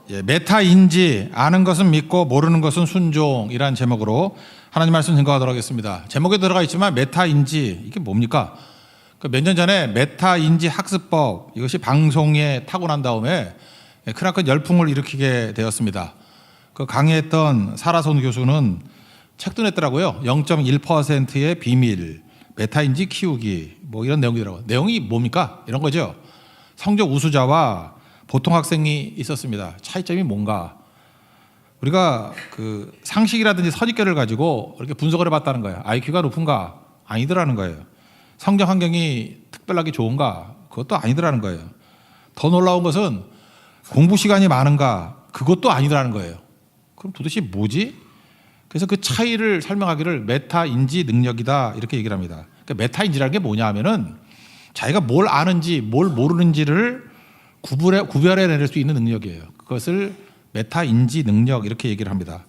메타인지 아는 것은 믿고 모르는 것은 순종이라는 제목으로 하나님 말씀 증거하도록 하겠습니다. 제목에 들어가 있지만 메타인지 이게 뭡니까? 몇 년 전에 메타인지 학습법 이것이 방송에 타고 난 다음에 크나큰 열풍을 일으키게 되었습니다. 그 강의했던 사라손 교수는 책도 냈더라고요. 0.1%의 비밀, 메타인지 키우기 뭐 이런 내용이더라고요. 내용이 뭡니까? 이런 거죠. 성적 우수자와 보통 학생이 있었습니다. 차이점이 뭔가? 우리가 그 상식이라든지 선입견을 가지고 이렇게 분석을 해봤다는 거예요. IQ가 높은가? 아니더라는 거예요. 성적 환경이 특별하게 좋은가? 그것도 아니더라는 거예요. 더 놀라운 것은 공부 시간이 많은가? 그것도 아니더라는 거예요. 그럼 도대체 뭐지? 그래서 그 차이를 설명하기를 메타인지 능력이다 이렇게 얘기를 합니다. 그러니까 메타인지라는 게 뭐냐 하면은 자기가 뭘 아는지 뭘 모르는지를 구별해낼 수 있는 능력이에요. 그것을 메타인지 능력 이렇게 얘기를 합니다.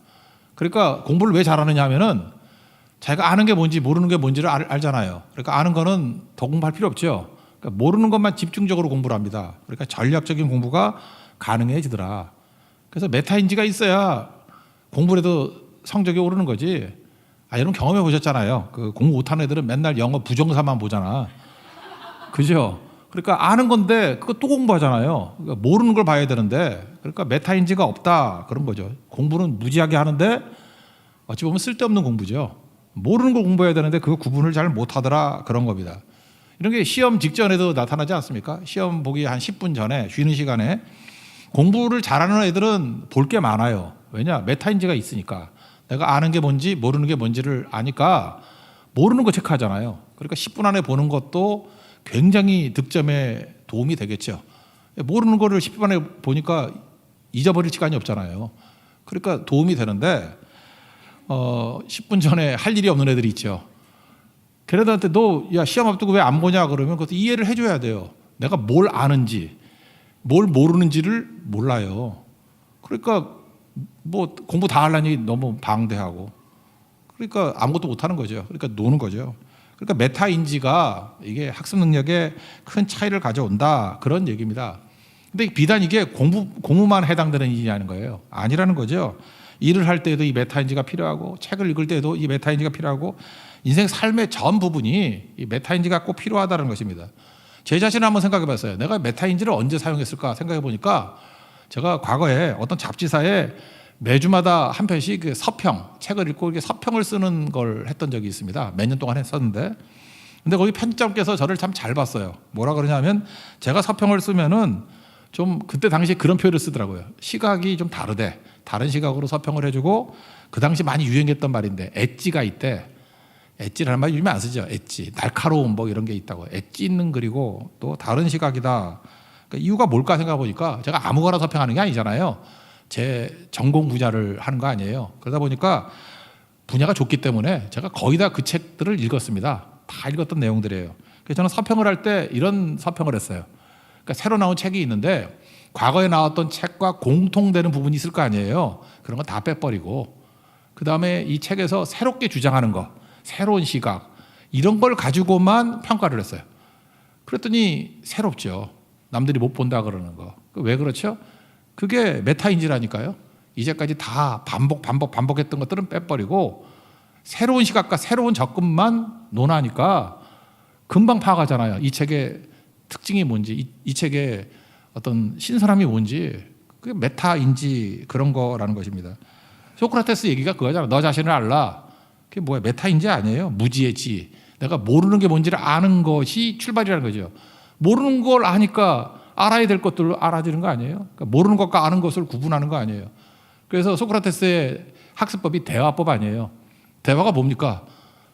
그러니까 공부를 왜 잘하느냐 하면은 자기가 아는 게 뭔지 모르는 게 뭔지를 알잖아요. 그러니까 아는 거는 더 공부할 필요 없죠. 그러니까 모르는 것만 집중적으로 공부를 합니다. 그러니까 전략적인 공부가 가능해지더라. 그래서 메타인지가 있어야 공부를 해도 성적이 오르는 거지. 여러분 경험해 보셨잖아요. 그 공부 못하는 애들은 맨날 영어 부정사만 보잖아. 그죠? 그러니까 아는 건데 그거 또 공부하잖아요. 그러니까 모르는 걸 봐야 되는데 그러니까 메타인지가 없다 그런 거죠. 공부는 무지하게 하는데 어찌 보면 쓸데없는 공부죠. 모르는 걸 공부해야 되는데 그 구분을 잘 못하더라 그런 겁니다. 이런 게 시험 직전에도 나타나지 않습니까? 시험 보기 한 10분 전에 쉬는 시간에 공부를 잘하는 애들은 볼 게 많아요. 왜냐? 메타인지가 있으니까. 내가 아는 게 뭔지 모르는 게 뭔지를 아니까 모르는 거 체크하잖아요. 그러니까 10분 안에 보는 것도 굉장히 득점에 도움이 되겠죠. 모르는 거를 10분 안에 보니까 잊어버릴 시간이 없잖아요. 그러니까 도움이 되는데 10분 전에 할 일이 없는 애들이 있죠. 걔네들한테 너 야 시험 앞두고 왜 안 보냐 그러면 그것도 이해를 해줘야 돼요. 내가 뭘 아는지 뭘 모르는지를 몰라요. 그러니까 뭐 공부 다 하려니 너무 방대하고 그러니까 아무것도 못하는 거죠. 그러니까 노는 거죠. 그러니까 메타인지가 이게 학습 능력에 큰 차이를 가져온다 그런 얘기입니다. 근데 비단 이게 공부만 해당되는 일이냐는 거예요. 아니라는 거죠. 일을 할 때에도 이 메타인지가 필요하고 책을 읽을 때에도 이 메타인지가 필요하고 인생 삶의 전 부분이 이 메타인지가 꼭 필요하다는 것입니다. 제 자신을 한번 생각해 봤어요. 내가 메타인지를 언제 사용했을까 생각해 보니까 제가 과거에 어떤 잡지사에 매주마다 한 편씩 그 서평, 책을 읽고 이렇게 서평을 쓰는 걸 했던 적이 있습니다. 몇 년 동안 했었는데. 근데 거기 편집장께서 저를 참 잘 봤어요. 뭐라 그러냐면 제가 서평을 쓰면은 좀 그때 당시에 그런 표현을 쓰더라고요. 시각이 좀 다르대. 다른 시각으로 서평을 해주고 그 당시 많이 유행했던 말인데 엣지가 있대. 엣지라는 말 요즘에 안 쓰죠. 엣지. 날카로움 뭐 이런 게 있다고. 엣지 있는 글이고 또 다른 시각이다. 그러니까 이유가 뭘까 생각해 보니까 제가 아무거나 서평하는 게 아니잖아요. 제 전공 분야를 하는 거 아니에요. 그러다 보니까 분야가 좋기 때문에 제가 거의 다 그 책들을 읽었습니다. 다 읽었던 내용들이에요. 그래서 저는 서평을 할 때 이런 서평을 했어요. 그러니까 새로 나온 책이 있는데 과거에 나왔던 책과 공통되는 부분이 있을 거 아니에요. 그런 거 다 빼버리고 그 다음에 이 책에서 새롭게 주장하는 거, 새로운 시각 이런 걸 가지고만 평가를 했어요. 그랬더니 새롭죠. 남들이 못 본다 그러는 거. 왜 그렇죠? 그게 메타인지라니까요. 이제까지 다 반복했던 것들은 빼버리고 새로운 시각과 새로운 접근만 논하니까 금방 파악하잖아요. 이 책의 특징이 뭔지, 이 책의 어떤 신선함이 뭔지. 그게 메타인지 그런 거라는 것입니다. 소크라테스 얘기가 그거잖아. 너 자신을 알라. 그게 뭐야? 메타인지 아니에요. 무지의 지. 내가 모르는 게 뭔지를 아는 것이 출발이라는 거죠. 모르는 걸 아니까 알아야 될 것들을 알아지는 거 아니에요? 그러니까 모르는 것과 아는 것을 구분하는 거 아니에요? 그래서 소크라테스의 학습법이 대화법 아니에요. 대화가 뭡니까?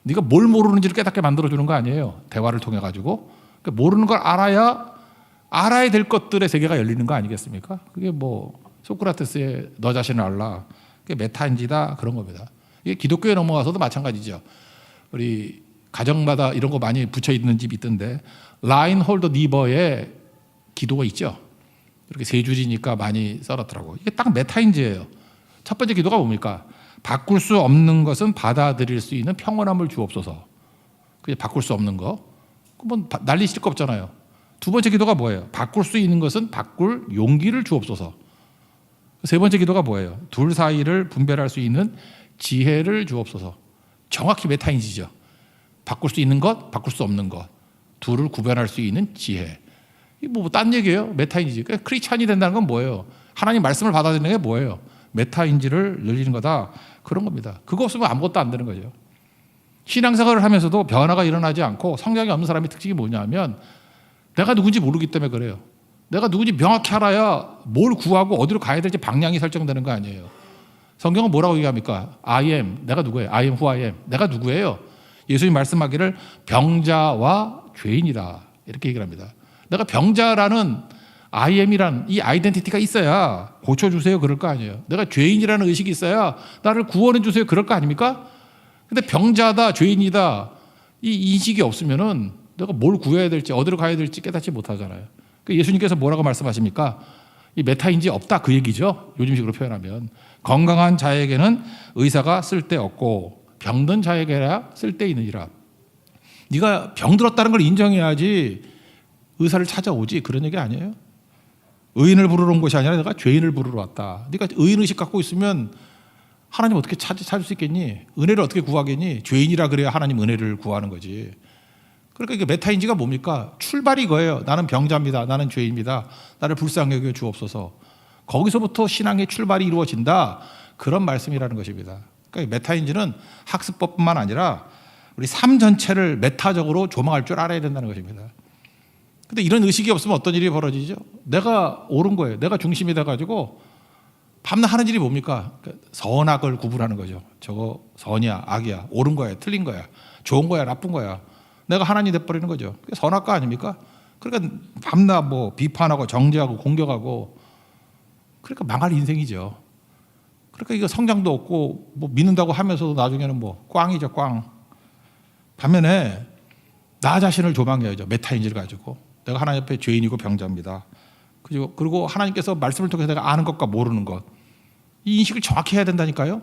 네가 뭘 모르는지를 깨닫게 만들어주는 거 아니에요? 대화를 통해 가지고. 그러니까 모르는 걸 알아야 될 것들의 세계가 열리는 거 아니겠습니까? 그게 뭐 소크라테스의 너 자신을 알라. 그게 메타인지다 그런 겁니다. 이게 기독교에 넘어와서도 마찬가지죠. 우리 가정마다 이런 거 많이 붙여 있는 집이 있던데 라인홀더 니버의 기도가 있죠. 이렇게 세 줄이니까 많이 써놨더라고. 이게 딱 메타인지예요. 첫 번째 기도가 뭡니까? 바꿀 수 없는 것은 받아들일 수 있는 평온함을 주옵소서. 그게 바꿀 수 없는 거. 그건 난리 칠 거 없잖아요. 두 번째 기도가 뭐예요? 바꿀 수 있는 것은 바꿀 용기를 주옵소서. 세 번째 기도가 뭐예요? 둘 사이를 분별할 수 있는 지혜를 주옵소서. 정확히 메타인지죠. 바꿀 수 있는 것, 바꿀 수 없는 것. 둘을 구별할 수 있는 지혜. 이게 딴 얘기예요. 메타인지. 그러니까 크리스찬이 된다는 건 뭐예요? 하나님 말씀을 받아들이는 게 뭐예요? 메타인지를 늘리는 거다. 그런 겁니다. 그거 없으면 아무것도 안 되는 거죠. 신앙생활을 하면서도 변화가 일어나지 않고 성장이 없는 사람의 특징이 뭐냐면 내가 누군지 모르기 때문에 그래요. 내가 누군지 명확히 알아야 뭘 구하고 어디로 가야 될지 방향이 설정되는 거 아니에요. 성경은 뭐라고 얘기합니까? I am, 내가 누구예요? I am who I am, 내가 누구예요? 예수님 말씀하기를 병자와 죄인이다 이렇게 얘기를 합니다. 내가 병자라는 I am이란 이 아이덴티티가 있어야 고쳐주세요 그럴 거 아니에요. 내가 죄인이라는 의식이 있어야 나를 구원해 주세요 그럴 거 아닙니까? 근데 병자다 죄인이다 이 인식이 없으면은 내가 뭘 구해야 될지 어디로 가야 될지 깨닫지 못하잖아요. 예수님께서 뭐라고 말씀하십니까? 이 메타인지 없다 그 얘기죠. 요즘식으로 표현하면 건강한 자에게는 의사가 쓸데없고 병든 자에게야 쓸데있느니라. 네가 병들었다는 걸 인정해야지 의사를 찾아오지 그런 얘기 아니에요. 의인을 부르러 온 것이 아니라 내가 죄인을 부르러 왔다. 네가 의인의식 갖고 있으면 하나님 어떻게 찾을 수 있겠니? 은혜를 어떻게 구하겠니? 죄인이라 그래야 하나님 은혜를 구하는 거지. 그러니까 이게 메타인지가 뭡니까? 출발이 이거예요. 나는 병자입니다. 나는 죄인입니다. 나를 불쌍히 여겨 주옵소서. 거기서부터 신앙의 출발이 이루어진다. 그런 말씀이라는 것입니다. 그러니까 메타인지는 학습법뿐만 아니라 우리 삶 전체를 메타적으로 조망할 줄 알아야 된다는 것입니다. 근데 이런 의식이 없으면 어떤 일이 벌어지죠? 내가 옳은 거예요. 내가 중심이 돼가지고 밤낮 하는 일이 뭡니까? 선악을 구분하는 거죠. 저거 선이야, 악이야, 옳은 거야, 틀린 거야, 좋은 거야, 나쁜 거야. 내가 하나님 돼버리는 거죠. 그게 선악과 아닙니까? 그러니까 밤낮 비판하고 정죄하고 공격하고 그러니까 망할 인생이죠. 그러니까 이거 성장도 없고 믿는다고 하면서도 나중에는 꽝이죠, 꽝. 반면에 나 자신을 조망해야죠. 메타인지를 가지고 내가 하나님 앞에 죄인이고 병자입니다. 그리고 하나님께서 말씀을 통해서 내가 아는 것과 모르는 것 이 인식을 정확히 해야 된다니까요.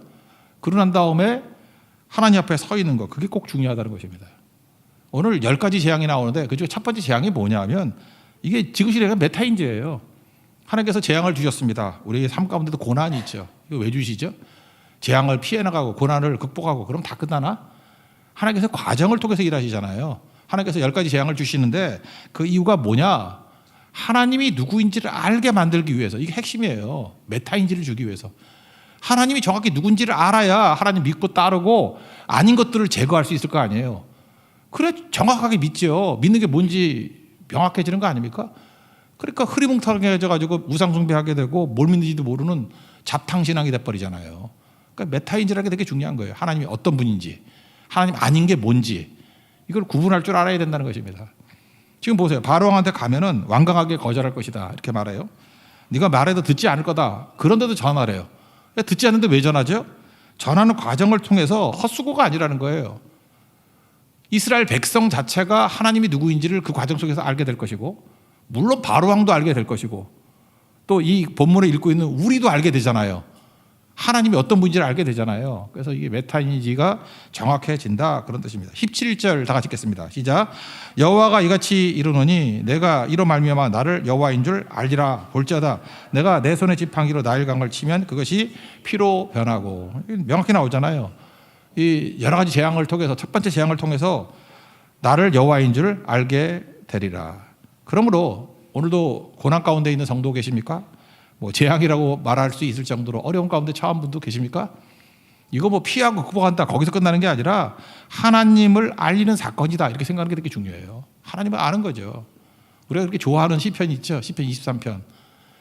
그러고 난 다음에 하나님 앞에 서 있는 것 그게 꼭 중요하다는 것입니다. 오늘 10가지 재앙이 나오는데 그중에 첫 번째 재앙이 뭐냐면 이게 지그시 메타인지예요. 하나님께서 재앙을 주셨습니다. 우리의 삶 가운데도 고난이 있죠. 이거 왜 주시죠? 재앙을 피해 나가고 고난을 극복하고 그럼 다 끝나나? 하나님께서 과정을 통해서 일하시잖아요. 하나님께서 10가지 재앙을 주시는데 그 이유가 뭐냐? 하나님이 누구인지를 알게 만들기 위해서. 이게 핵심이에요. 메타인지를 주기 위해서. 하나님이 정확히 누군지를 알아야 하나님 믿고 따르고 아닌 것들을 제거할 수 있을 거 아니에요. 그래 정확하게 믿죠. 믿는 게 뭔지 명확해지는 거 아닙니까? 그러니까 흐리멍텅해져가지고 우상숭배하게 되고 뭘 믿는지도 모르는 잡탕신앙이 돼버리잖아요. 그러니까 메타인지라는 게 되게 중요한 거예요. 하나님이 어떤 분인지, 하나님 아닌 게 뭔지 이걸 구분할 줄 알아야 된다는 것입니다. 지금 보세요. 바로왕한테 가면은 완강하게 거절할 것이다 이렇게 말해요. 네가 말해도 듣지 않을 거다. 그런데도 전화를 해요. 듣지 않는데 왜 전하죠? 전하는 과정을 통해서 헛수고가 아니라는 거예요. 이스라엘 백성 자체가 하나님이 누구인지를 그 과정 속에서 알게 될 것이고 물론 바로왕도 알게 될 것이고 또 이 본문을 읽고 있는 우리도 알게 되잖아요. 하나님이 어떤 분인지를 알게 되잖아요. 그래서 이게 메타인지가 정확해진다 그런 뜻입니다. 17절 다 같이 읽겠습니다. 시작. 여호와가 이같이 이르노니 내가 이로 말미암아 나를 여호와인 줄 알리라. 볼지어다 내가 내 손의 지팡이로 나일강을 치면 그것이 피로 변하고 명확히 나오잖아요. 이 여러 가지 재앙을 통해서 첫 번째 재앙을 통해서 나를 여호와인 줄 알게 되리라. 그러므로 오늘도 고난 가운데 있는 성도 계십니까? 재앙이라고 말할 수 있을 정도로 어려운 가운데 처한 분도 계십니까? 이거 피하고 극복한다 거기서 끝나는 게 아니라 하나님을 알리는 사건이다 이렇게 생각하는 게 되게 중요해요. 하나님을 아는 거죠. 우리가 그렇게 좋아하는 시편이 있죠. 시편 23편.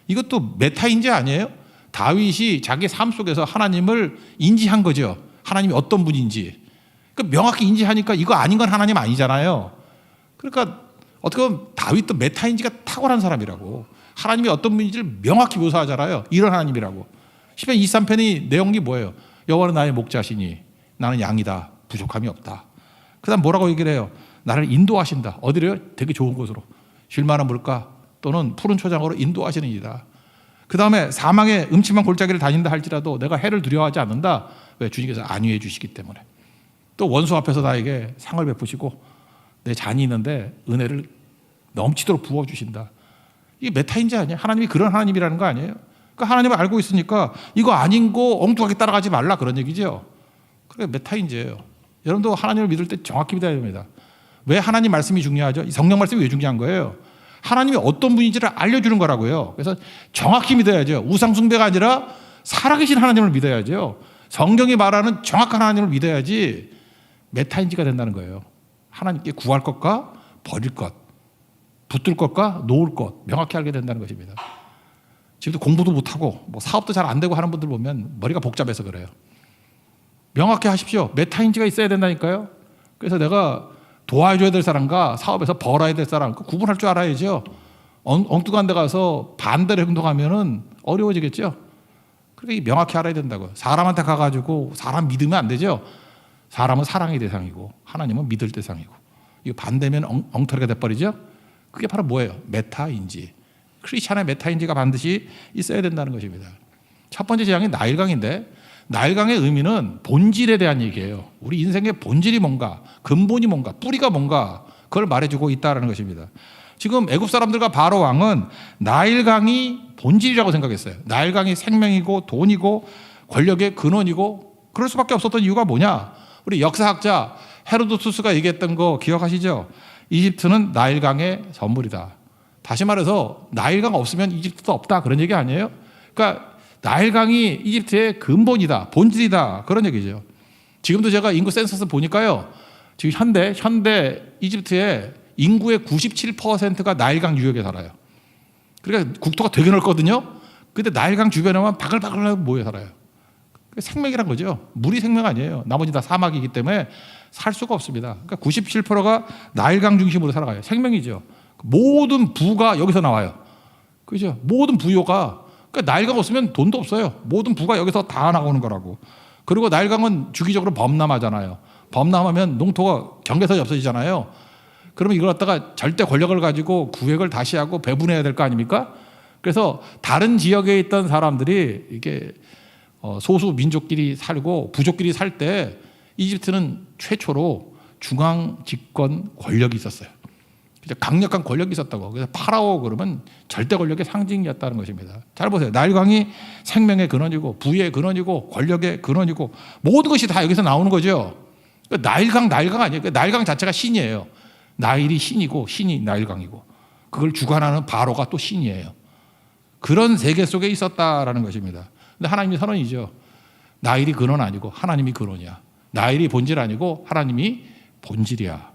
이것도 메타인지 아니에요? 다윗이 자기 삶 속에서 하나님을 인지한 거죠. 하나님이 어떤 분인지. 그러니까 명확히 인지하니까 이거 아닌 건 하나님 아니잖아요. 그러니까 어떻게 보면 다윗도 메타인지가 탁월한 사람이라고. 하나님이 어떤 분인지를 명확히 묘사하잖아요. 이런 하나님이라고. 시편 23편의 내용이 뭐예요? 여호와는 나의 목자시니 나는 양이다. 부족함이 없다. 그 다음 뭐라고 얘기를 해요? 나를 인도하신다. 어디래요? 되게 좋은 곳으로. 쉴만한 물가 또는 푸른 초장으로 인도하시는 이다. 그 다음에 사망의 음침한 골짜기를 다닌다 할지라도 내가 해를 두려워하지 않는다. 왜? 주님께서 안위해 주시기 때문에. 또 원수 앞에서 나에게 상을 베푸시고 내 잔이 있는데 은혜를 넘치도록 부어주신다. 이게 메타인지 아니에요? 하나님이 그런 하나님이라는 거 아니에요? 그러니까 하나님을 알고 있으니까 이거 아닌 거 엉뚱하게 따라가지 말라 그런 얘기죠. 그게 메타인지예요. 여러분도 하나님을 믿을 때 정확히 믿어야 됩니다. 왜 하나님 말씀이 중요하죠? 이 성령 말씀이 왜 중요한 거예요? 하나님이 어떤 분인지를 알려주는 거라고요. 그래서 정확히 믿어야죠. 우상숭배가 아니라 살아계신 하나님을 믿어야죠. 성경이 말하는 정확한 하나님을 믿어야지 메타인지가 된다는 거예요. 하나님께 구할 것과 버릴 것, 붙들 것과 놓을 것 명확히 알게 된다는 것입니다. 지금도 공부도 못하고 뭐 사업도 잘 안 되고 하는 분들 보면 머리가 복잡해서 그래요. 명확히 하십시오. 메타인지가 있어야 된다니까요. 그래서 내가 도와줘야 될 사람과 사업에서 벌어야 될 사람 구분할 줄 알아야죠. 엉뚱한 데 가서 반대로 행동하면은 어려워지겠죠. 그러니까 명확히 알아야 된다고요. 사람한테 가가지고 사람 믿으면 안 되죠. 사람은 사랑의 대상이고 하나님은 믿을 대상이고 이거 반대면 엉터리가 돼버리죠. 그게 바로 뭐예요? 메타인지. 크리스찬의 메타인지가 반드시 있어야 된다는 것입니다. 첫 번째 재앙이 나일강인데 나일강의 의미는 본질에 대한 얘기예요. 우리 인생의 본질이 뭔가, 근본이 뭔가, 뿌리가 뭔가 그걸 말해주고 있다는 것입니다. 지금 애굽 사람들과 바로 왕은 나일강이 본질이라고 생각했어요. 나일강이 생명이고 돈이고 권력의 근원이고 그럴 수밖에 없었던 이유가 뭐냐? 우리 역사학자 헤로도투스가 얘기했던 거 기억하시죠? 이집트는 나일강의 선물이다. 다시 말해서 나일강 없으면 이집트도 없다 그런 얘기 아니에요? 그러니까 나일강이 이집트의 근본이다, 본질이다 그런 얘기죠. 지금도 제가 인구 센서스 보니까요. 지금 현대 이집트의 인구의 97%가 나일강 유역에 살아요. 그러니까 국토가 되게 넓거든요. 근데 나일강 주변에만 바글바글 모여 살아요. 생명이란 거죠. 물이 생명 아니에요. 나머지 다 사막이기 때문에 살 수가 없습니다. 그러니까 97%가 나일강 중심으로 살아가요. 생명이죠. 모든 부가 여기서 나와요. 그죠? 모든 부요가 그러니까 나일강 없으면 돈도 없어요. 모든 부가 여기서 다 나오는 거라고. 그리고 나일강은 주기적으로 범람하잖아요. 범람하면 농토가 경계선이 없어지잖아요. 그러면 이걸 갖다가 절대 권력을 가지고 구획을 다시 하고 배분해야 될 거 아닙니까? 그래서 다른 지역에 있던 사람들이 이게 소수 민족끼리 살고 부족끼리 살 때 이집트는 최초로 중앙 집권 권력이 있었어요. 강력한 권력이 있었다고. 그래서 파라오 그러면 절대 권력의 상징이었다는 것입니다. 잘 보세요. 나일강이 생명의 근원이고 부의 근원이고 권력의 근원이고 모든 것이 다 여기서 나오는 거죠. 나일강 아니에요. 나일강 자체가 신이에요. 나일이 신이고 신이 나일강이고 그걸 주관하는 바로가 또 신이에요. 그런 세계 속에 있었다라는 것입니다. 근데 하나님이 선언이죠. 나일이 근원 아니고 하나님이 근원이야. 나일이 본질 아니고 하나님이 본질이야.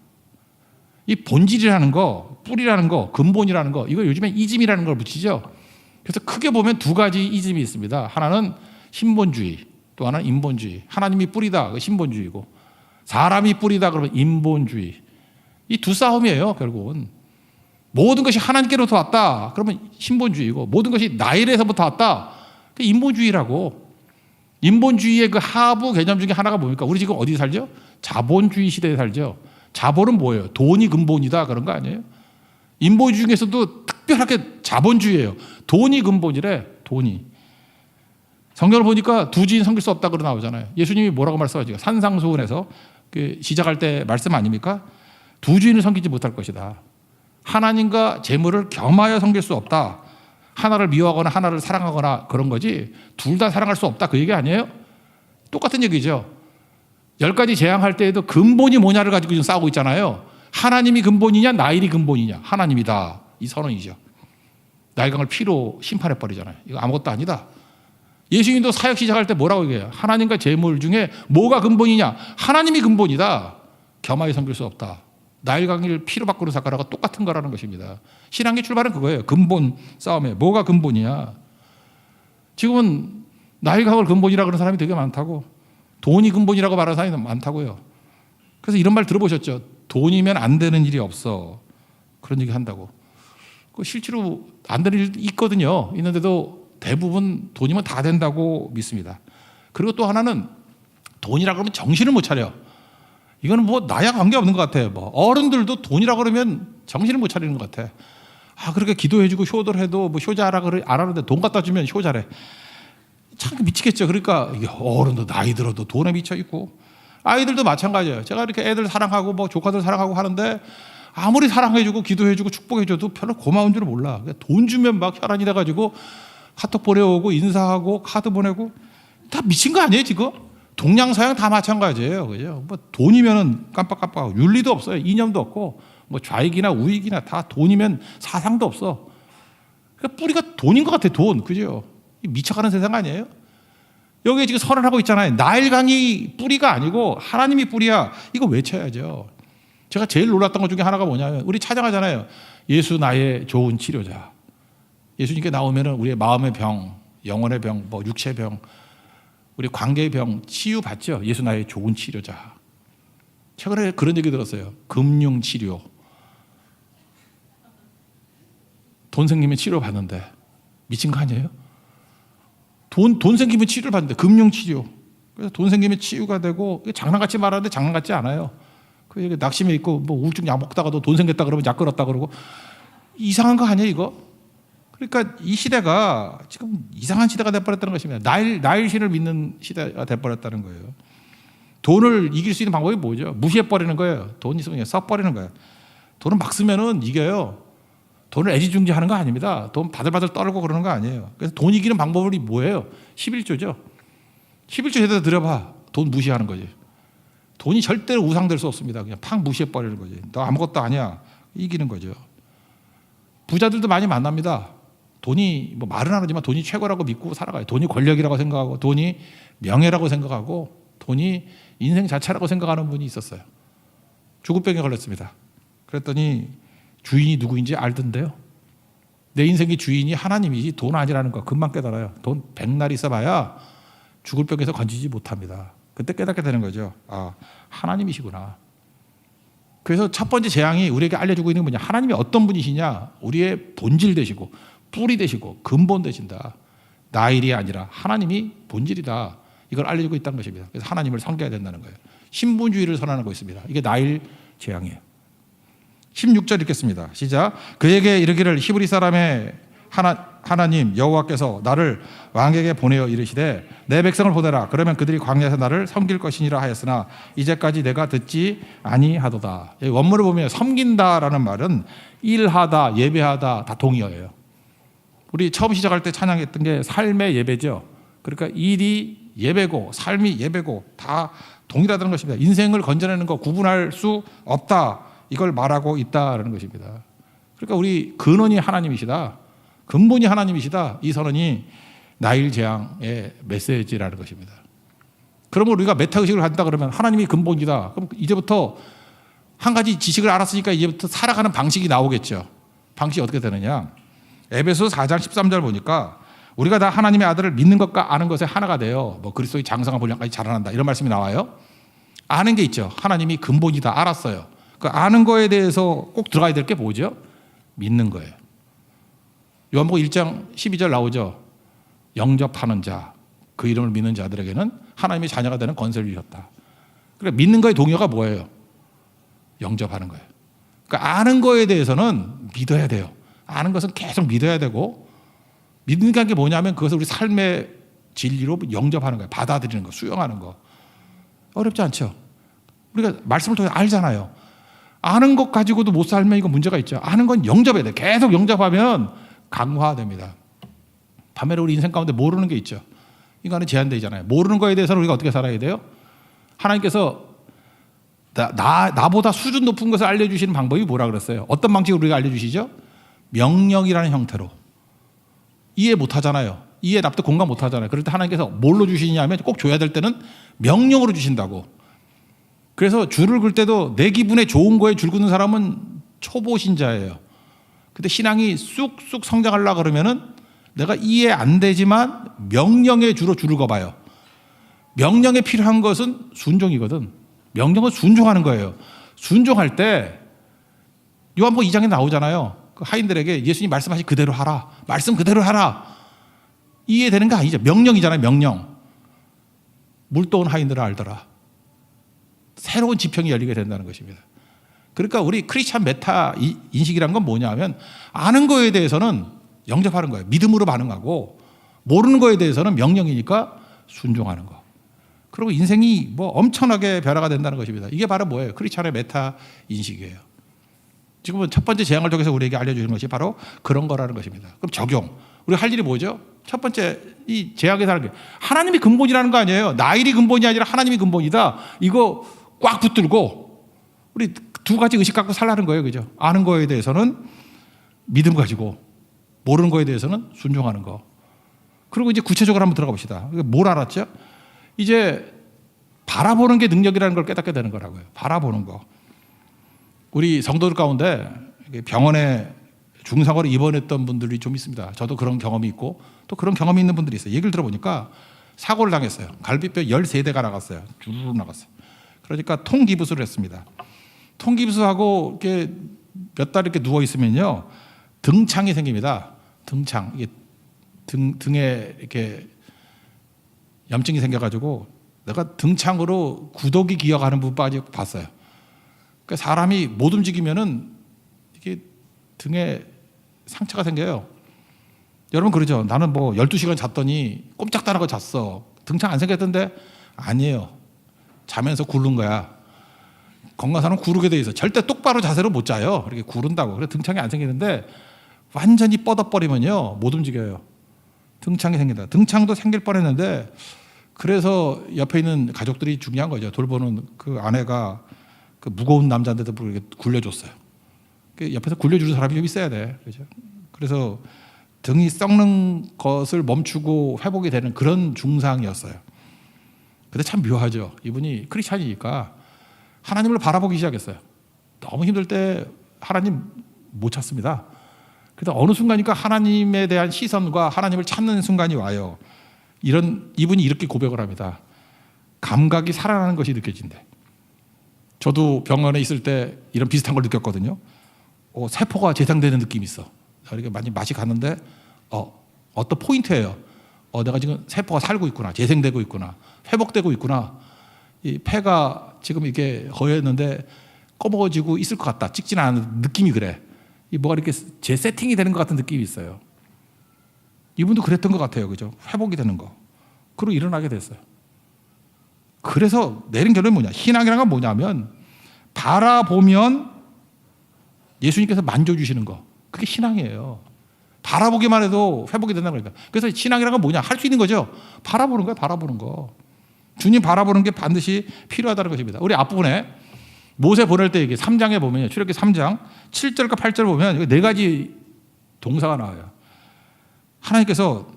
이 본질이라는 거, 뿌리라는 거, 근본이라는 거, 이거 요즘에 이즘이라는 걸 붙이죠. 그래서 크게 보면 두 가지 이즘이 있습니다. 하나는 신본주의, 또 하나는 인본주의. 하나님이 뿌리다, 그 신본주의고, 사람이 뿌리다 그러면 인본주의. 이 두 싸움이에요, 결국은. 모든 것이 하나님께로부터 왔다, 그러면 신본주의고, 모든 것이 나일에서부터 왔다, 그 인본주의라고. 인본주의의 그 하부 개념 중에 하나가 뭡니까? 우리 지금 어디 살죠? 자본주의 시대에 살죠. 자본은 뭐예요? 돈이 근본이다 그런 거 아니에요? 인본주의 중에서도 특별하게 자본주의예요. 돈이 근본이래. 돈이. 성경을 보니까 두 주인 섬길 수 없다 그러 나오잖아요. 예수님이 뭐라고 말씀하시죠? 산상수훈에서 그 시작할 때 말씀 아닙니까? 두 주인을 섬기지 못할 것이다. 하나님과 재물을 겸하여 섬길 수 없다. 하나를 미워하거나 하나를 사랑하거나 그런 거지 둘 다 사랑할 수 없다 그 얘기 아니에요? 똑같은 얘기죠. 10가지 재앙할 때에도 근본이 뭐냐를 가지고 지금 싸우고 있잖아요. 하나님이 근본이냐 나일이 근본이냐. 하나님이다. 이 선언이죠. 나일강을 피로 심판해버리잖아요. 이거 아무것도 아니다. 예수님도 사역 시작할 때 뭐라고 얘기해요? 하나님과 재물 중에 뭐가 근본이냐. 하나님이 근본이다. 겸하여 섬길 수 없다. 나일강을 피로 바꾸는 사건하고 똑같은 거라는 것입니다. 신앙의 출발은 그거예요. 근본 싸움에 뭐가 근본이냐. 지금은 나일강을 근본이라고 하는 사람이 되게 많다고. 돈이 근본이라고 말하는 사람이 많다고요. 그래서 이런 말 들어보셨죠? 돈이면 안 되는 일이 없어. 그런 얘기 한다고. 실제로 안 되는 일 있거든요. 있는데도 대부분 돈이면 다 된다고 믿습니다. 그리고 또 하나는 돈이라고 그러면 정신을 못 차려. 이거는 뭐 나야 관계없는 것 같아요. 뭐 어른들도 돈이라고 그러면 정신을 못 차리는 것 같아. 그렇게 기도해주고 효도를 해도 뭐 효자라 그래 안 하는데 돈 갖다 주면 효자래. 참 미치겠죠. 그러니까 이게 어른도 나이 들어도 돈에 미쳐 있고 아이들도 마찬가지예요. 제가 이렇게 애들 사랑하고 뭐 조카들 사랑하고 하는데 아무리 사랑해주고 기도해주고 축복해줘도 별로 고마운 줄 몰라. 돈 주면 막 혈안이 돼가지고 카톡 보내오고 인사하고 카드 보내고 다 미친 거 아니에요 지금? 동양서양 다 마찬가지예요, 그죠? 뭐 돈이면은 깜빡깜빡하고 윤리도 없어요, 이념도 없고 뭐 좌익이나 우익이나 다 돈이면 사상도 없어. 그러니까 뿌리가 돈인 것 같아, 돈, 그죠? 미쳐가는 세상 아니에요? 여기 지금 선언하고 있잖아요. 나일강이 뿌리가 아니고 하나님이 뿌리야. 이거 외쳐야죠. 제가 제일 놀랐던 것 중에 하나가 뭐냐면 우리 찬양하잖아요. 예수 나의 좋은 치료자. 예수님께 나오면은 우리의 마음의 병, 영혼의 병, 뭐 육체의 병, 우리 관계의 병 치유받죠. 예수 나의 좋은 치료자. 최근에 그런 얘기 들었어요. 금융 치료. 돈 생기면 치료 받는데 미친 거 아니에요? 돈 생기면 치료를 받는데 금융 치료. 그래서 돈 생기면 치유가 되고 장난같이 말하는데 장난 같지 않아요. 그 낙심해 있고 뭐 우울증 약 먹다가도 돈 생겼다 그러면 약 끊었다 그러고 이상한 거 아니에요 이거? 그러니까 이 시대가 지금 이상한 시대가 돼버렸다는 것입니다. 나일신을 믿는 시대가 돼버렸다는 거예요. 돈을 이길 수 있는 방법이 뭐죠? 무시해버리는 거예요. 돈 있으면 그냥 써버리는 거예요. 돈은 막 쓰면은 이겨요. 돈을 애지중지하는 거 아닙니다. 돈 바들바들 떨고 그러는 거 아니에요. 그래서 돈 이기는 방법이 뭐예요? 11조죠. 11조 제대로 들여봐. 돈 무시하는 거지. 돈이 절대로 우상될 수 없습니다. 그냥 팍 무시해버리는 거지. 너 아무것도 아니야. 이기는 거죠. 부자들도 많이 만납니다. 돈이 뭐 말은 안 하지만 돈이 최고라고 믿고 살아가요. 돈이 권력이라고 생각하고 돈이 명예라고 생각하고 돈이 인생 자체라고 생각하는 분이 있었어요. 죽을병에 걸렸습니다. 그랬더니 주인이 누구인지 알던데요. 내 인생의 주인이 하나님이지 돈 아니라는 거 금방 깨달아요. 돈 백날 있어봐야 죽을 병에서 건지지 못합니다. 그때 깨닫게 되는 거죠. 아, 하나님이시구나. 그래서 첫 번째 재앙이 우리에게 알려주고 있는 게 뭐냐. 하나님이 어떤 분이시냐. 우리의 본질 되시고 뿌리 되시고 근본 되신다. 나일이 아니라 하나님이 본질이다. 이걸 알려주고 있다는 것입니다. 그래서 하나님을 섬겨야 된다는 거예요. 신분주의를 선언하고 있습니다. 이게 나일 재앙이에요. 16절 읽겠습니다. 시작. 그에게 이르기를 히브리 사람의 하나님 여호와께서 나를 왕에게 보내어 이르시되 내 백성을 보내라. 그러면 그들이 광야에서 나를 섬길 것이니라 하였으나 이제까지 내가 듣지 아니하도다. 원문을 보면 섬긴다라는 말은 일하다, 예배하다 다 동의어예요. 우리 처음 시작할 때 찬양했던 게 삶의 예배죠. 그러니까 일이 예배고 삶이 예배고 다 동일하다는 것입니다. 인생을 건져내는 거 구분할 수 없다. 이걸 말하고 있다라는 것입니다. 그러니까 우리 근원이 하나님이시다. 근본이 하나님이시다. 이 선언이 나일 재앙의 메시지라는 것입니다. 그러면 우리가 메타의식을 한다 그러면 하나님이 근본이다. 그럼 이제부터 한 가지 지식을 알았으니까 이제부터 살아가는 방식이 나오겠죠. 방식이 어떻게 되느냐. 에베소 4장 13절 보니까 우리가 다 하나님의 아들을 믿는 것과 아는 것에 하나가 돼요. 뭐 그리스도의 장성한 분량까지 자라난다. 이런 말씀이 나와요. 아는 게 있죠. 하나님이 근본이다. 알았어요. 그 아는 거에 대해서 꼭 들어가야 될 게 뭐죠? 믿는 거예요. 요한복음 1장 12절 나오죠. 영접하는 자, 그 이름을 믿는 자들에게는 하나님의 자녀가 되는 권세를 주셨다. 그러니까 믿는 거의 동요가 뭐예요? 영접하는 거예요. 그러니까 아는 거에 대해서는 믿어야 돼요. 아는 것은 계속 믿어야 되고 믿는 게 뭐냐면 그것을 우리 삶의 진리로 영접하는 거예요. 받아들이는 거, 수용하는 거. 어렵지 않죠? 우리가 말씀을 통해 알잖아요. 아는 것 가지고도 못 살면 이거 문제가 있죠. 아는 건 영접해야 돼. 계속 영접하면 강화됩니다. 반면에 우리 인생 가운데 모르는 게 있죠. 인간은 제한되잖아요. 모르는 거에 대해서는 우리가 어떻게 살아야 돼요? 하나님께서 나보다 수준 높은 것을 알려주시는 방법이 뭐라 그랬어요? 어떤 방식으로 우리가 알려주시죠? 명령이라는 형태로. 이해 못하잖아요. 이해 납득 공감 못하잖아요. 그럴 때 하나님께서 뭘로 주시냐 하면 꼭 줘야 될 때는 명령으로 주신다고. 그래서 줄을 긋을 때도 내 기분에 좋은 거에 줄 긋는 사람은 초보 신자예요. 근데 신앙이 쑥쑥 성장하려고 그러면은 내가 이해 안 되지만 명령의 주로 줄을 거봐요. 명령에 필요한 것은 순종이거든. 명령은 순종하는 거예요. 순종할 때 요한복음 2장에 나오잖아요. 그 하인들에게 예수님 말씀하신 그대로 하라. 말씀 그대로 하라. 이해되는 거 아니죠. 명령이잖아요. 명령. 물도온 하인들을 알더라. 새로운 지평이 열리게 된다는 것입니다. 그러니까 우리 크리스찬 메타 인식이란 건 뭐냐 하면 아는 거에 대해서는 영접하는 거예요. 믿음으로 반응하고 모르는 거에 대해서는 명령이니까 순종하는 거. 그리고 인생이 뭐 엄청나게 변화가 된다는 것입니다. 이게 바로 뭐예요? 크리스찬의 메타 인식이에요. 지금은 첫 번째 재앙을 통해서 우리에게 알려주는 것이 바로 그런 거라는 것입니다. 그럼 적용. 우리 할 일이 뭐죠? 첫 번째 이 제약에 사는 게 하나님이 근본이라는 거 아니에요. 나일이 근본이 아니라 하나님이 근본이다. 이거 꽉 붙들고 우리 두 가지 의식 갖고 살라는 거예요. 그죠? 아는 거에 대해서는 믿음 가지고 모르는 거에 대해서는 순종하는 거. 그리고 이제 구체적으로 한번 들어가 봅시다. 뭘 알았죠? 이제 바라보는 게 능력이라는 걸 깨닫게 되는 거라고요. 바라보는 거. 우리 성도들 가운데 병원에 중상으로 입원했던 분들이 좀 있습니다. 저도 그런 경험이 있고 또 그런 경험이 있는 분들이 있어요. 얘기를 들어보니까 사고를 당했어요. 갈비뼈 13대가 나갔어요. 주르르 나갔어요. 그러니까 통기부술을 했습니다. 통기부술하고 이렇게 몇 달 이렇게 누워 있으면요, 등창이 생깁니다. 등창, 이게 등에 이렇게 염증이 생겨가지고 내가 등창으로 구더기 기어가는 부분까지 봤어요. 그러니까 사람이 못 움직이면은 이게 등에 상처가 생겨요. 여러분 그러죠? 나는 뭐 12시간 잤더니 꼼짝도 안 하고 잤어. 등창 안 생겼던데? 아니에요. 자면서 굴른 거야. 건강한 사람은 구르게 돼 있어. 절대 똑바로 자세로 못 자요. 이렇게 구른다고. 그래서 등창이 안 생기는데 완전히 뻗어버리면요, 못 움직여요. 등창이 생긴다. 등창도 생길 뻔했는데 그래서 옆에 있는 가족들이 중요한 거죠. 돌보는 그 아내가 그 무거운 남자인데도 불구하고 굴려줬어요. 옆에서 굴려주는 사람이 좀 있어야 돼. 그렇죠? 그래서 등이 썩는 것을 멈추고 회복이 되는 그런 중상이었어요. 근데 참 묘하죠. 이분이 크리스찬이니까 하나님을 바라보기 시작했어요. 너무 힘들 때 하나님 못 찾습니다. 그래서 어느 순간이니까 하나님에 대한 시선과 하나님을 찾는 순간이 와요. 이분이 이렇게 고백을 합니다. 감각이 살아나는 것이 느껴진대. 저도 병원에 있을 때 이런 비슷한 걸 느꼈거든요. 세포가 재생되는 느낌이 있어. 이렇게 많이 맛이 갔는데 어떤 포인트예요. 내가 지금 세포가 살고 있구나, 재생되고 있구나, 회복되고 있구나. 이 폐가 지금 이게 허였는데 꺼먹어지고 있을 것 같다. 찍지는 않은 느낌이 그래. 이 뭐가 이렇게 재세팅이 되는 것 같은 느낌이 있어요. 이분도 그랬던 것 같아요. 그죠? 회복이 되는 거. 그리고 일어나게 됐어요. 그래서 내린 결론이 뭐냐? 신앙이란 건 뭐냐면 바라보면 예수님께서 만져주시는 거. 그게 신앙이에요. 바라보기만 해도 회복이 된다는 거니까. 그래서 신앙이란 건 뭐냐? 할 수 있는 거죠. 바라보는 거예요. 바라보는 거. 주님 바라보는 게 반드시 필요하다는 것입니다. 우리 앞부분에 모세 보낼 때 이게 3장에 보면요. 출애굽기 3장 7절과 8절 보면 네 가지 동사가 나와요. 하나님께서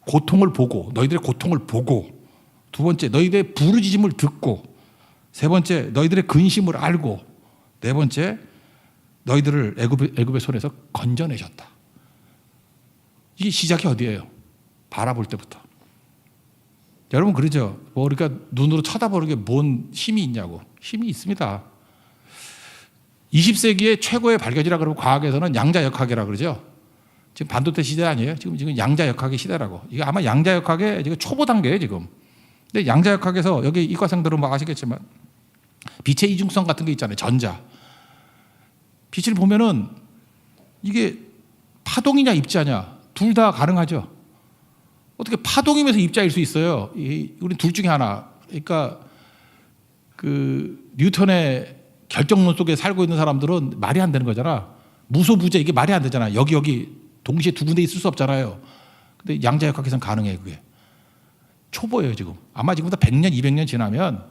고통을 보고, 너희들의 고통을 보고, 두 번째 너희들의 부르짖음을 듣고, 세 번째 너희들의 근심을 알고, 네 번째 너희들을 애굽의 손에서 건져내셨다. 이게 시작이 어디예요? 바라볼 때부터. 여러분 그러죠? 우리가 눈으로 쳐다보는 게 뭔 힘이 있냐고. 힘이 있습니다. 20세기의 최고의 발견이라 그러면 과학에서는 양자역학이라고 그러죠. 지금 반도체 시대 아니에요? 지금 양자역학의 시대라고. 이게 아마 양자역학의 지금 초보 단계예요, 지금. 근데 양자역학에서 여기 이과생들은 막 아시겠지만 빛의 이중성 같은 게 있잖아요. 전자. 빛을 보면은 이게 파동이냐 입자냐 둘 다 가능하죠. 어떻게 파동이면서 입자일 수 있어요? 우리 둘 중에 하나. 그러니까 그 뉴턴의 결정론 속에 살고 있는 사람들은 말이 안 되는 거잖아. 무소부재 이게 말이 안 되잖아. 여기 동시에 두 군데 있을 수 없잖아요. 근데 양자역학에서는 가능해요, 그게. 초보예요, 지금. 아마 지금부터 100년, 200년 지나면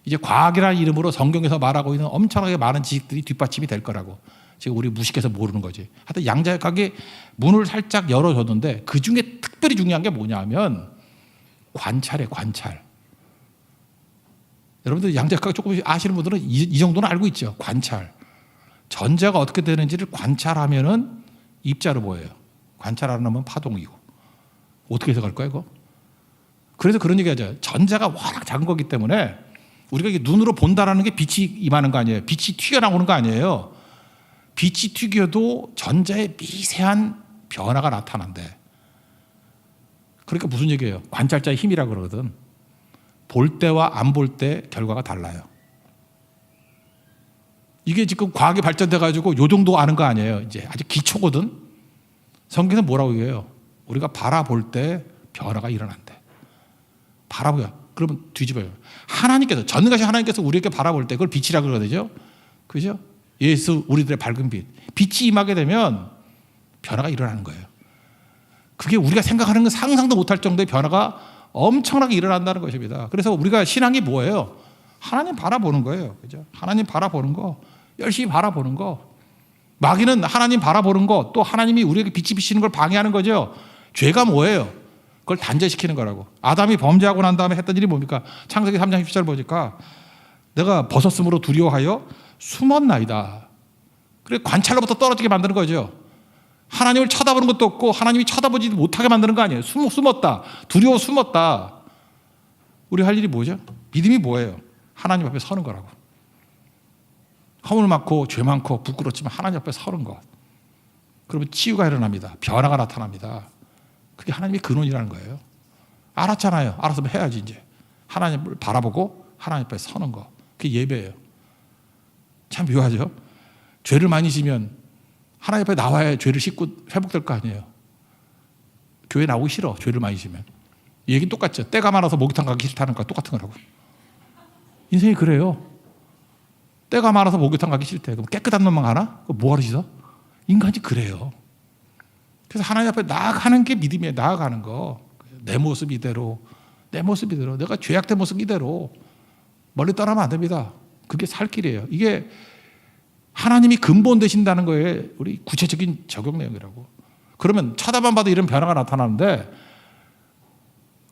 이제 과학이라는 이름으로 성경에서 말하고 있는 엄청나게 많은 지식들이 뒷받침이 될 거라고. 지금 우리 무식해서 모르는 거지. 하여튼 양자역학이 문을 살짝 열어줬는데 그 중에 특별히 중요한 게 뭐냐면 관찰이에요, 관찰. 여러분들 양자역학 조금 아시는 분들은 이 정도는 알고 있죠. 관찰. 전자가 어떻게 되는지를 관찰하면은 입자로 보여요. 관찰 안 하면 파동이고. 어떻게 해석할까요, 이거? 그래서 그런 얘기 하죠. 전자가 워낙 작은 거기 때문에 우리가 이게 눈으로 본다라는 게 빛이 임하는 거 아니에요. 빛이 튀어나오는 거 아니에요. 빛이 튀겨도 전자의 미세한 변화가 나타난대. 그러니까 무슨 얘기예요? 관찰자의 힘이라고 그러거든. 볼 때와 안 볼 때 결과가 달라요. 이게 지금 과학이 발전돼 가지고 요 정도 아는 거 아니에요. 이제 아주 기초거든. 성경에서 뭐라고 얘기해요? 우리가 바라볼 때 변화가 일어난대. 바라보야. 그러면 뒤집어요. 하나님께서, 전능하신 하나님께서 우리에게 바라볼 때 그걸 빛이라고 그러죠. 그죠? 예수 우리들의 밝은 빛. 빛이 임하게 되면 변화가 일어나는 거예요. 그게 우리가 생각하는 건 상상도 못할 정도의 변화가 엄청나게 일어난다는 것입니다. 그래서 우리가 신앙이 뭐예요? 하나님 바라보는 거예요. 그죠? 하나님 바라보는 거, 열심히 바라보는 거. 마귀는 하나님 바라보는 거, 또 하나님이 우리에게 빛이 비치는 걸 방해하는 거죠. 죄가 뭐예요? 그걸 단절시키는 거라고. 아담이 범죄하고 난 다음에 했던 일이 뭡니까? 창세기 3장 10절 보니까 내가 벗었으므로 두려워하여 숨었나이다. 그래 관찰로부터 떨어지게 만드는 거죠. 하나님을 쳐다보는 것도 없고 하나님이 쳐다보지 못하게 만드는 거 아니에요. 숨었다. 두려워 숨었다. 우리 할 일이 뭐죠? 믿음이 뭐예요? 하나님 앞에 서는 거라고. 허물 많고 죄 많고 부끄럽지만 하나님 앞에 서는 것. 그러면 치유가 일어납니다. 변화가 나타납니다. 그게 하나님의 근원이라는 거예요. 알았잖아요. 알았으면 해야지 이제. 하나님을 바라보고 하나님 앞에 서는 거. 그게 예배예요. 참 묘하죠. 죄를 많이 지면 하나님 앞에 나와야 죄를 씻고 회복될 거 아니에요. 교회 나오기 싫어. 죄를 많이 지면. 이 얘기는 똑같죠. 때가 많아서 목욕탕 가기 싫다는 거 똑같은 거라고. 인생이 그래요. 때가 많아서 목욕탕 가기 싫대. 그럼 깨끗한 놈만 가나? 뭐하러 씻어? 인간이 그래요. 그래서 하나님 앞에 나아가는 게 믿음이에요. 나아가는 거. 내 모습 이대로. 내 모습 이대로. 내가 죄악된 모습 이대로. 멀리 떠나면 안 됩니다. 그게 살 길이에요. 이게 하나님이 근본 되신다는 거에 우리 구체적인 적용 내용이라고. 그러면 쳐다만 봐도 이런 변화가 나타나는데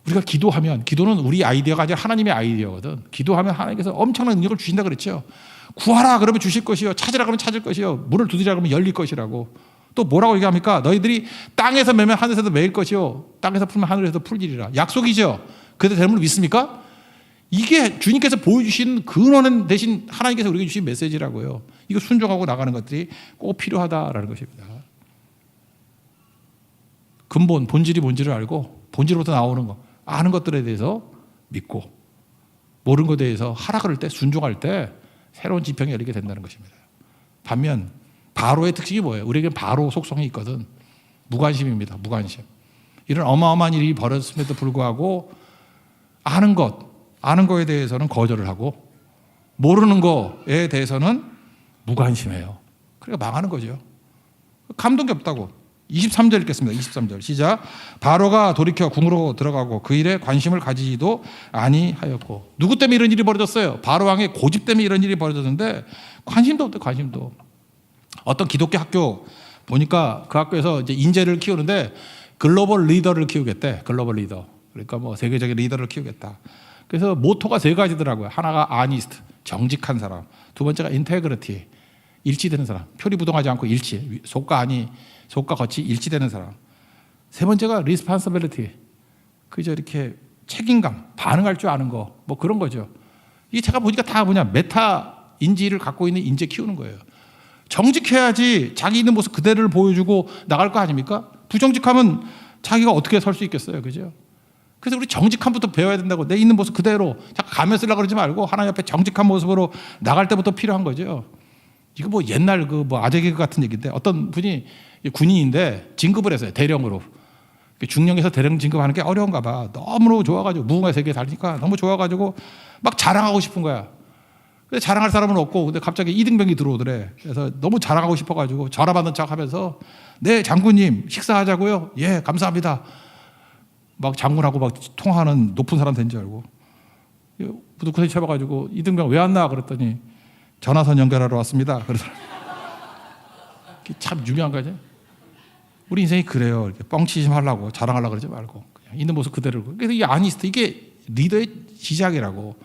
우리가 기도하면, 기도는 우리 아이디어가 아니라 하나님의 아이디어거든. 기도하면 하나님께서 엄청난 능력을 주신다 그랬죠. 구하라 그러면 주실 것이요, 찾으라 그러면 찾을 것이요, 문을 두드리라 그러면 열릴 것이라고. 또 뭐라고 얘기합니까? 너희들이 땅에서 매면 하늘에서도 매일 것이요, 땅에서 풀면 하늘에서도 풀리리라. 약속이죠. 그래도 되는 걸 믿습니까? 이게 주님께서 보여주신 근원 대신 하나님께서 우리에게 주신 메시지라고요. 이거 순종하고 나가는 것들이 꼭 필요하다라는 것입니다. 근본, 본질이 뭔지를 알고 본질로부터 나오는 거, 아는 것들에 대해서 믿고 모르는 것에 대해서 하라 그럴 때, 순종할 때 새로운 지평이 열리게 된다는 것입니다. 반면 바로의 특징이 뭐예요? 우리에게는 바로 속성이 있거든. 무관심입니다. 무관심. 이런 어마어마한 일이 벌어졌음에도 불구하고 아는 거에 대해서는 거절을 하고 모르는 거에 대해서는 무관심해요. 그러니까 망하는 거죠. 감동이 없다고. 23절 읽겠습니다. 23절 시작. 바로가 돌이켜 궁으로 들어가고 그 일에 관심을 가지지도 아니하였고. 누구 때문에 이런 일이 벌어졌어요? 바로 왕의 고집 때문에 이런 일이 벌어졌는데 관심도 없대. 관심도. 어떤 기독교 학교 보니까 그 학교에서 이제 인재를 키우는데 글로벌 리더를 키우겠대. 글로벌 리더. 그러니까 뭐 세계적인 리더를 키우겠다. 그래서 모토가 세 가지더라고요. 하나가 아니스트, 정직한 사람. 두 번째가 인테그리티, 일치되는 사람. 표리부동하지 않고 일치, 속과 아니, 속과 겉이 일치되는 사람. 세 번째가 리스판서빌리티, 그저 이렇게 책임감, 반응할 줄 아는 거, 뭐 그런 거죠. 이게 제가 보니까 다 뭐냐, 메타 인지를 갖고 있는 인재 키우는 거예요. 정직해야지 자기 있는 모습 그대로를 보여주고 나갈 거 아닙니까? 부정직하면 자기가 어떻게 설 수 있겠어요, 그죠? 그래서 우리 정직함부터 배워야 된다고. 내 있는 모습 그대로 자꾸 가면 쓰려고 그러지 말고 하나님 앞에 정직한 모습으로 나갈 때부터 필요한 거죠. 이거 뭐 옛날 그 뭐 아재 개그 같은 얘기인데 어떤 분이 군인인데 진급을 했어요. 대령으로. 중령에서 대령 진급하는 게 어려운가 봐. 너무 좋아가지고 무궁화 세계에 달리니까 너무 좋아가지고 막 자랑하고 싶은 거야. 근데 자랑할 사람은 없고 근데 갑자기 이등병이 들어오더래. 그래서 너무 자랑하고 싶어가지고 전화받는 척하면서 네 장군님 식사하자고요. 예 감사합니다. 막 장군하고 막 통화하는 높은 사람 된 줄 알고 부두쿠에 쳐봐가지고 이등병 왜 왔나 그랬더니 전화선 연결하러 왔습니다. 그래서 참 유명한 거죠. 우리 인생이 그래요. 이렇게 뻥치지 말라고 자랑하려고 그러지 말고 그냥 있는 모습 그대로. 그래서 이게 아니스트, 이게 리더의 시작이라고.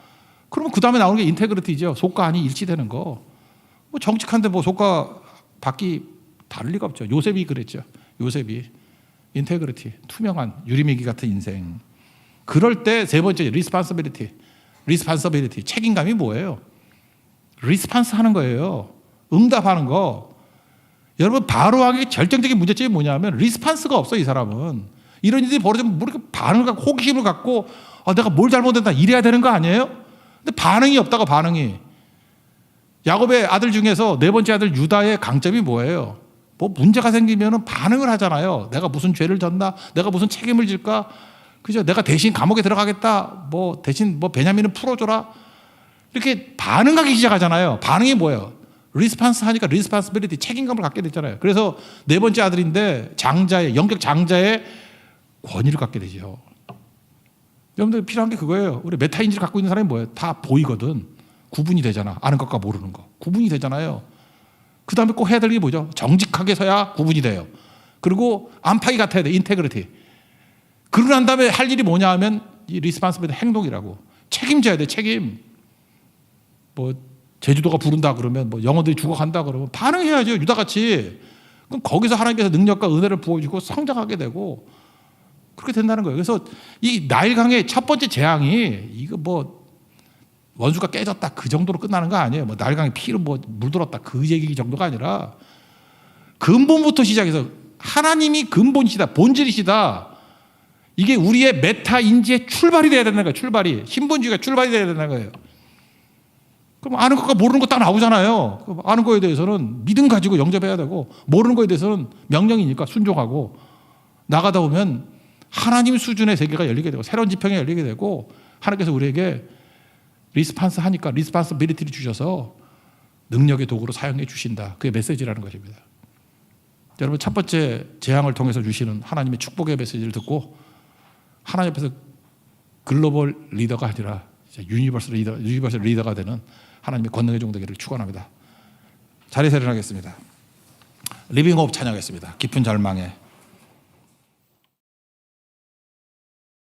그러면 그 다음에 나오는 게 인테그리티죠. 속과 안이 일치되는 거. 뭐 정직한데 뭐 속과 밖이 다를 리가 없죠. 요셉이 그랬죠. 요셉이. 인테그리티, 투명한 유리매기 같은 인생. 그럴 때 세 번째 리스판서빌리티. 책임감이 뭐예요? 리스판스 하는 거예요. 응답하는 거. 여러분 바로 하기 결정적인 문제점이 뭐냐면 리스판스가 없어. 이 사람은 이런 일이 벌어지면 뭐 이렇게 반응을 갖고 호기심을 갖고 내가 뭘 잘못했다 이래야 되는 거 아니에요? 근데 반응이 없다고. 반응이. 야곱의 아들 중에서 네 번째 아들 유다의 강점이 뭐예요? 뭐 문제가 생기면 반응을 하잖아요. 내가 무슨 죄를 졌나? 내가 무슨 책임을 질까? 그죠? 내가 대신 감옥에 들어가겠다. 뭐 대신 뭐 베냐민을 풀어줘라. 이렇게 반응하기 시작하잖아요. 반응이 뭐예요? 리스판스 하니까 리스판스빌리티, 책임감을 갖게 됐잖아요. 그래서 네 번째 아들인데 장자의 영적 장자의 권위를 갖게 되죠. 여러분들 필요한 게 그거예요. 우리 메타인지를 갖고 있는 사람이 뭐예요? 다 보이거든. 구분이 되잖아. 아는 것과 모르는 거. 구분이 되잖아요. 그 다음에 꼭 해야 될 게 뭐죠? 정직하게 서야 구분이 돼요. 그리고 안팎이 같아야 돼. 인테그리티. 그러고 난 다음에 할 일이 뭐냐 하면 이 리스판스빌리티 행동이라고. 책임져야 돼. 책임. 뭐 제주도가 부른다 그러면 뭐 영혼들이 죽어간다 그러면 반응해야죠. 유다같이. 그럼 거기서 하나님께서 능력과 은혜를 부어주고 성장하게 되고 그렇게 된다는 거예요. 그래서 이 나일강의 첫 번째 재앙이 이거 뭐 원수가 깨졌다 그 정도로 끝나는 거 아니에요. 뭐 나일강에 피로 뭐 물들었다 그 얘기 정도가 아니라 근본부터 시작해서 하나님이 근본이시다, 본질이시다. 이게 우리의 메타 인지의 출발이 돼야 되는 거예요. 출발이 신본주의가 출발이 돼야 되는 거예요. 그럼 아는 것과 모르는 거 딱 나오잖아요. 그럼 아는 거에 대해서는 믿음 가지고 영접해야 되고 모르는 거에 대해서는 명령이니까 순종하고 나가다 보면 하나님 수준의 세계가 열리게 되고 새로운 지평이 열리게 되고 하나님께서 우리에게 리스판스 하니까 리스판스빌리티를 주셔서 능력의 도구로 사용해 주신다. 그게 메시지라는 것입니다. 여러분 첫 번째 재앙을 통해서 주시는 하나님의 축복의 메시지를 듣고 하나님 앞에서 글로벌 리더가 아니라 유니버설 리더가 되는 하나님의 권능의 종되기를 축원합니다. 자리에서 일어나겠습니다. 리빙 업 찬양하겠습니다. 깊은 절망에